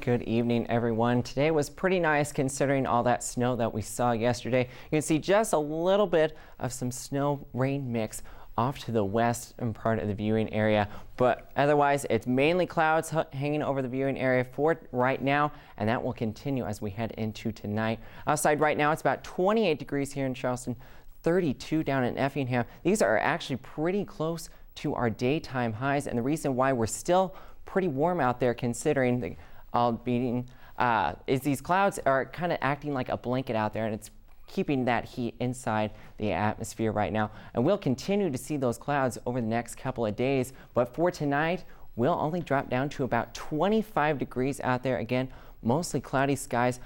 Good evening, everyone. Today was pretty nice considering all that snow that we saw yesterday. You can see just a little bit of some snow rain mix off to the western part of the viewing area, but otherwise it's mainly clouds hanging over the viewing area for right now, and that will continue as we head into tonight. Outside right now it's about 28 degrees here in Charleston, 32 down in Effingham. These are actually pretty close to our daytime highs, and the reason why we're still pretty warm out there considering the is these clouds are kind of acting like a blanket out there, and it's keeping that heat inside the atmosphere right now. And we'll continue to see those clouds over the next couple of days, but for tonight we'll only drop down to about 25 degrees out there. Again, mostly cloudy skies.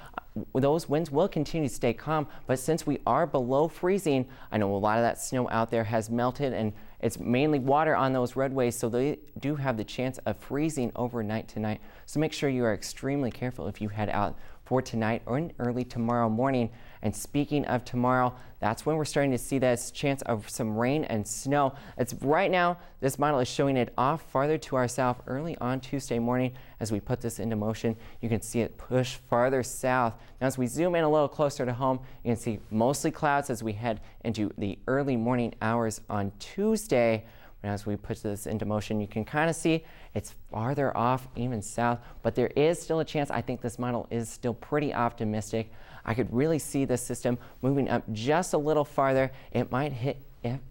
Those winds will continue to stay calm, but since we are below freezing, I know a lot of that snow out there has melted, and it's mainly water on those roadways, so they do have the chance of freezing overnight tonight. So make sure you are extremely careful if you head out for tonight or in early tomorrow morning. And speaking of tomorrow, that's when we're starting to see this chance of some rain and snow. It's right now, this model is showing it off farther to our south early on Tuesday morning. As we put this into motion, you can see it push farther south. Now, as we zoom in a little closer to home, you can see mostly clouds as we head into the early morning hours on Tuesday. As we put this into motion, you can kind of see it's farther off, even south, but there is still a chance. I think this model is still pretty optimistic. I could really see this system moving up just a little farther. It might hit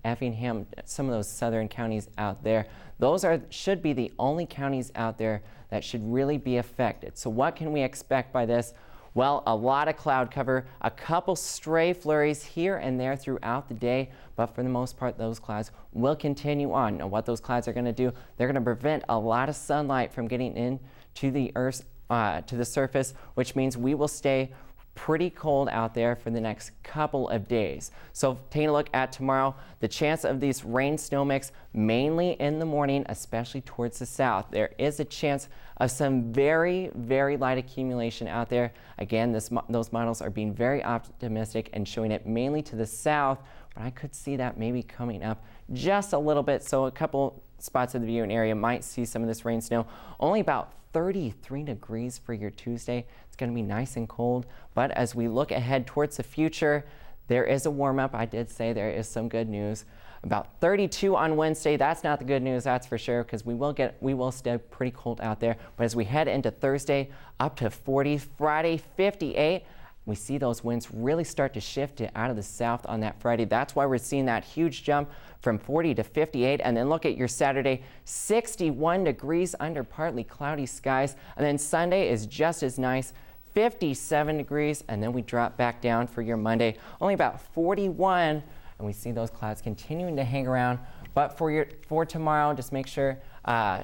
Effingham, some of those southern counties out there. Those should be the only counties out there that should really be affected. So what can we expect by this? Well, a lot of cloud cover, a couple stray flurries here and there throughout the day, but for the most part, those clouds will continue on. Now, what those clouds are going to do, they're going to prevent a lot of sunlight from getting into the Earth's to the surface, which means we will stay pretty cold out there for the next couple of days. So taking a look at tomorrow, the chance of these rain snow mix mainly in the morning, especially towards the south. There is a chance of some very, very light accumulation out there. Again, those models are being very optimistic and showing it mainly to the south, but I could see that maybe coming up just a little bit. So a couple spots of the viewing area might see some of this rain snow. Only about 33 degrees for your Tuesday. It's going to be nice and cold, but as we look ahead towards the future, there is a warm up. I did say there is some good news. About 32 on Wednesday. That's not the good news, that's for sure, because we will stay pretty cold out there. But as we head into Thursday, up to 40, Friday 58. We see those winds really start to shift out of the south on that Friday. That's why we're seeing that huge jump from 40 to 58. And then look at your Saturday, 61 degrees under partly cloudy skies. And then Sunday is just as nice, 57 degrees. And then we drop back down for your Monday, only about 41. And we see those clouds continuing to hang around. But for tomorrow, just make sure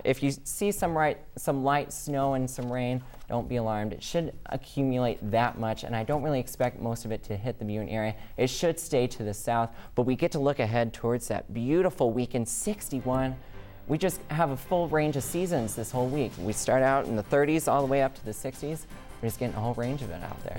if you see some light snow and some rain, don't be alarmed. It should accumulate that much, and I don't really expect most of it to hit the viewing area. It should stay to the south, but we get to look ahead towards that beautiful weekend, 61. We just have a full range of seasons this whole week. We start out in the 30s all the way up to the 60s. We're just getting a whole range of it out there.